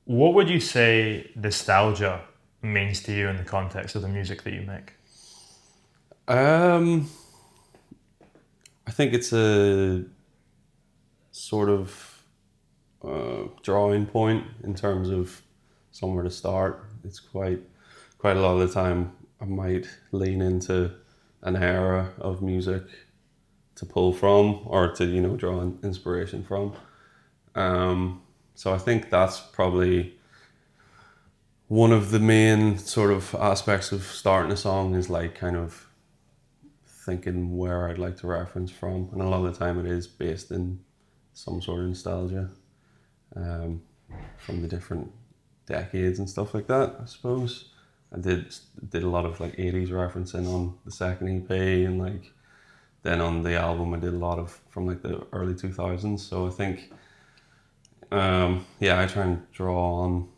What would you say nostalgia means to you in the context of the music that you make? Um, I think it's a sort of drawing point in terms of somewhere to start. It's quite a lot of the time I might lean into an era of music to pull from or to draw inspiration from. So I think that's probably one of the main sort of aspects of starting a song is like kind of thinking where I'd like to reference from, and a lot of the time it is based in some sort of nostalgia um, from the different decades and stuff like that. I suppose I did a lot of like '80s referencing on the second EP, and like then on the album I did a lot of from like the early 2000s. So I think yeah, I try and draw on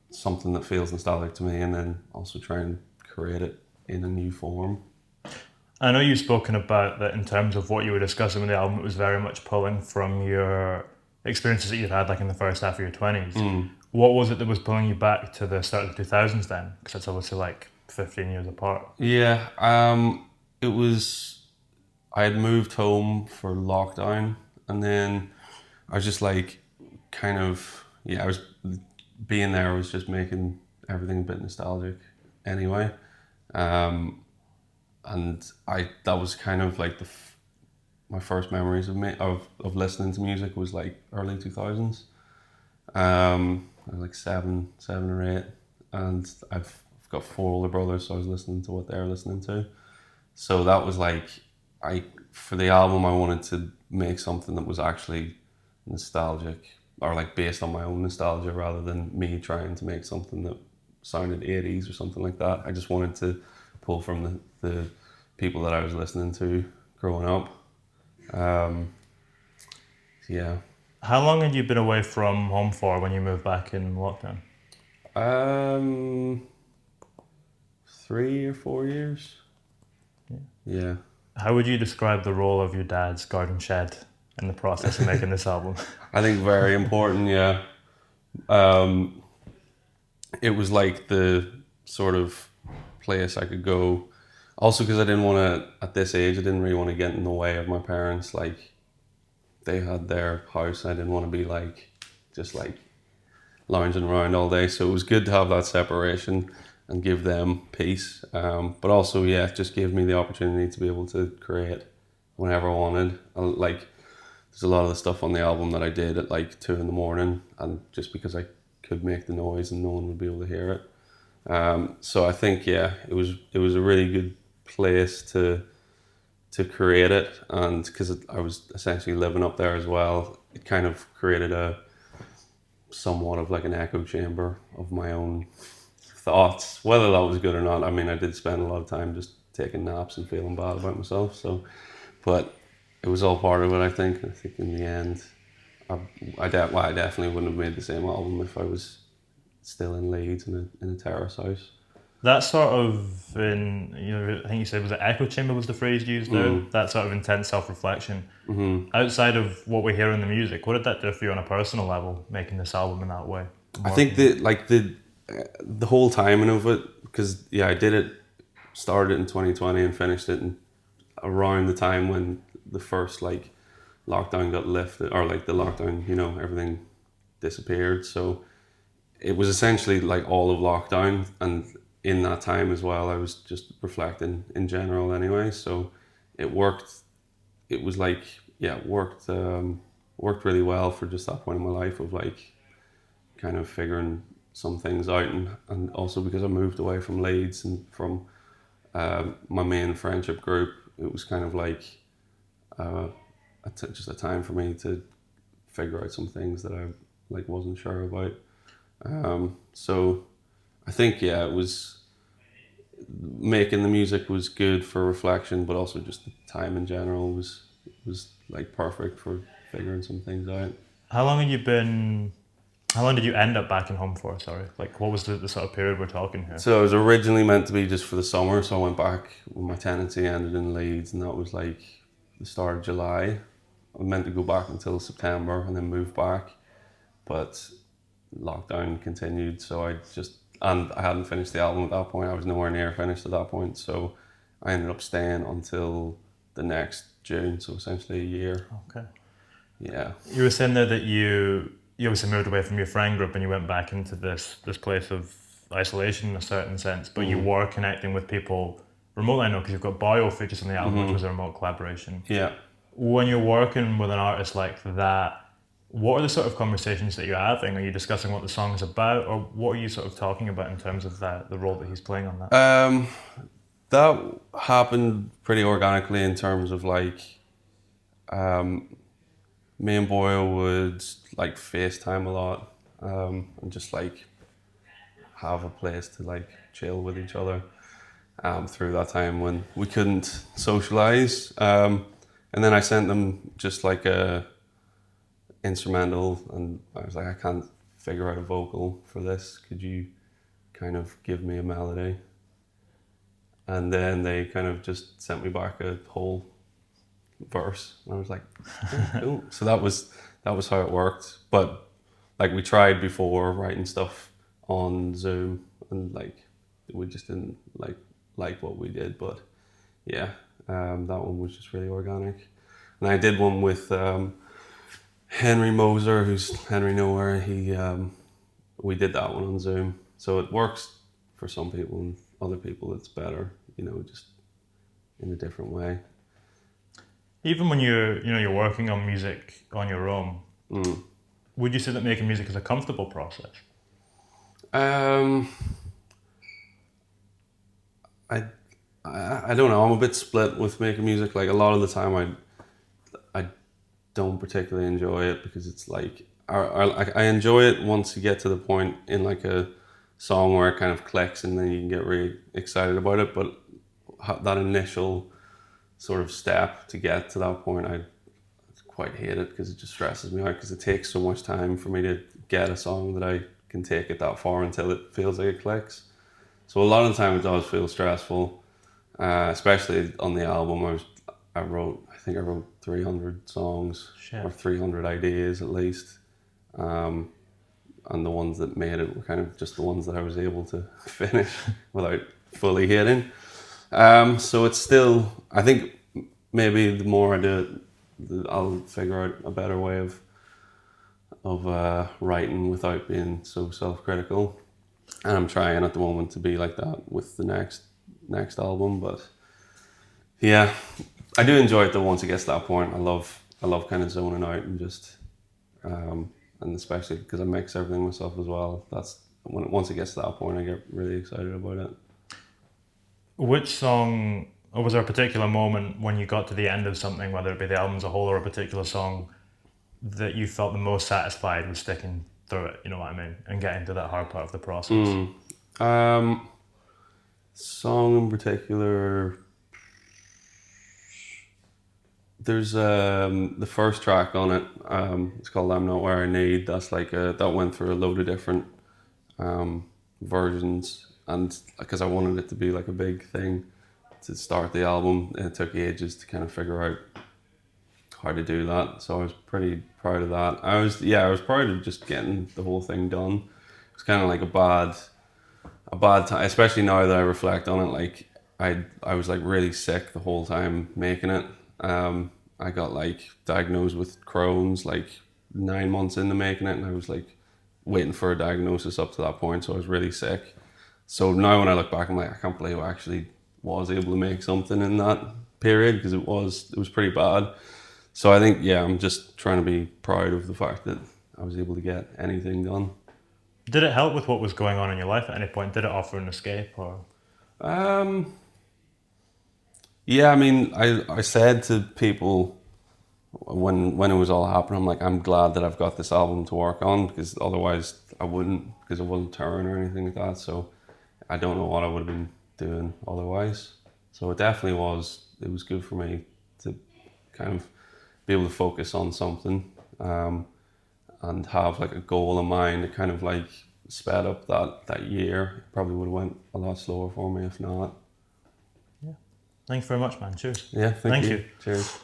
something that feels nostalgic to me, and then also try and create it in a new form. I know you've spoken about that in terms of what you were discussing with the album, it was very much pulling from your experiences that you've had, like in the first half of your 20s. Mm. What was it that was pulling you back to the start of the 2000s then? Because that's obviously like 15 years apart. Yeah, it was. I had moved home for lockdown, and then I was just like, kind of, yeah. I was being there was just making everything a bit nostalgic, anyway. Um, and I that was kind of like my first memories of me of listening to music was like early 2000s. I was like seven or eight, and I've got four older brothers, so I was listening to what they're listening to. So that was like I for the album I wanted to make something that was actually nostalgic or like based on my own nostalgia rather than me trying to make something that sounded 80s or something like that. I just wanted to pull from the people that I was listening to growing up. Um, yeah. How long had you been away from home for when you moved back in lockdown? Um, 3 or 4 years. Yeah. How would you describe the role of your dad's garden shed in the process of making this album? I think very important, yeah. Um, it was like the sort of place I could go. Also, because I didn't want to, at this age, I didn't really want to get in the way of my parents. Like, they had their house. I didn't want to be like, just like lounging around all day. So it was good to have that separation and give them peace. But also, yeah, it just gave me the opportunity to be able to create whenever I wanted. Like, there's a lot of the stuff on the album that I did at like 2 in the morning, and just because I could make the noise and no one would be able to hear it. So I think yeah, it was a really good place to create it, and because I was essentially living up there as well, it kind of created a somewhat of like an echo chamber of my own thoughts. Whether that was good or not, I mean, I did spend a lot of time just taking naps and feeling bad about myself. So, but it was all part of it. I think in the end, I, well, I definitely wouldn't have made the same album if I was still in Leeds in a terrace house. That sort of, I think you said, was it echo chamber was the phrase used there? Mm. That sort of intense self reflection. Hmm. Outside of what we hear in the music, what did that do for you on a personal level, making this album in that way? I think Working. that like the whole timing of it, because yeah, I did it, started it in 2020 and finished it in, around the time when the first like lockdown got lifted, or like the lockdown, everything disappeared. So it was essentially like all of lockdown, and in that time as well, I was just reflecting in general anyway. So it worked. It was like yeah, it worked really well for just that point in my life of like kind of figuring some things out, and also because I moved away from Leeds and from my main friendship group, it was kind of like uh, just a time for me to figure out some things that I like wasn't sure about. So I think yeah, it was making the music was good for reflection, but also just the time in general was like perfect for figuring some things out. How long had you been? How long did you end up back in home for? Sorry, like what was the sort of period we're talking here? So it was originally meant to be just for the summer, so I went back when my tenancy ended in Leeds, and that was like the start of July. I meant to go back until September and then move back, but lockdown continued, so and I hadn't finished the album at that point. I was nowhere near finished at that point, so I ended up staying until the next June, so essentially a year. Okay. Yeah. You were saying there that you obviously moved away from your friend group and you went back into this place of isolation in a certain sense, but you were connecting with people remotely, I know, because you've got Bio features on the album, which was a remote collaboration. Yeah. When you're working with an artist like that, what are the sort of conversations that you're having? Are you discussing what the song is about, or what are you sort of talking about in terms of the role that he's playing on that? That happened pretty organically in terms of like, me and Boyle would like FaceTime a lot, and just like have a place to like chill with each other, through that time when we couldn't socialize. And then I sent them just like a instrumental, and I was like, I can't figure out a vocal for this. Could you kind of give me a melody? And then they kind of just sent me back a whole verse, and I was like, oh, cool. So that was how it worked. But like we tried before writing stuff on Zoom, and like we just didn't like what we did. But yeah, that one was just really organic. And I did one with Henry Moser, who's Henry Nowhere. We did that one on Zoom, so it works for some people, and other people it's better, just in a different way. Even when you're working on music on your own, would you say that making music is a comfortable process? I don't know. I'm a bit split with making music. Like a lot of the time, I don't particularly enjoy it, because it's like I enjoy it once you get to the point in like a song where it kind of clicks, and then you can get really excited about it. But that initial sort of step to get to that point, I quite hate it, because it just stresses me out, because it takes so much time for me to get a song that I can take it that far until it feels like it clicks. So a lot of the time it does feel stressful, especially on the album. I think I wrote 300 songs. Shit. Or 300 ideas at least, and the ones that made it were kind of just the ones that I was able to finish without fully hating. So it's still, I think maybe the more I do it, I'll figure out a better way of writing without being so self-critical. And I'm trying at the moment to be like that with the next album. But yeah, I do enjoy it though once it gets to that point. I love kind of zoning out and just, and especially because I mix everything myself as well. That's once it gets to that point, I get really excited about it. Which song, or was there a particular moment when you got to the end of something, whether it be the album as a whole or a particular song, that you felt the most satisfied with sticking through it, you know what I mean, and getting to that hard part of the process? Song in particular, there's the first track on it, it's called I'm Not Where I Need. That's like that went through a load of different versions, and because I wanted it to be like a big thing to start the album, it took ages to kind of figure out how to do that. So I was pretty proud of that. I was proud of just getting the whole thing done. It's kind of like a bad time, especially now that I reflect on it. Like I was like really sick the whole time making it. I got like diagnosed with Crohn's like 9 months into making it, and I was like waiting for a diagnosis up to that point. So I was really sick. So now when I look back, I'm like, I can't believe I actually was able to make something in that period, because it was pretty bad. So I think, yeah, I'm just trying to be proud of the fact that I was able to get anything done. Did it help with what was going on in your life at any point? Did it offer an escape, or? Yeah, I mean, I said to people when it was all happening, I'm like, I'm glad that I've got this album to work on, because otherwise I wouldn't, because it wasn't touring or anything like that. So I don't know what I would have been doing otherwise. So it definitely was, it was good for me to kind of be able to focus on something, and have like a goal in mind. It kind of like sped up that year. It probably would have went a lot slower for me if not. Yeah. Thanks very much, man. Cheers. Yeah, thank you. you. Cheers.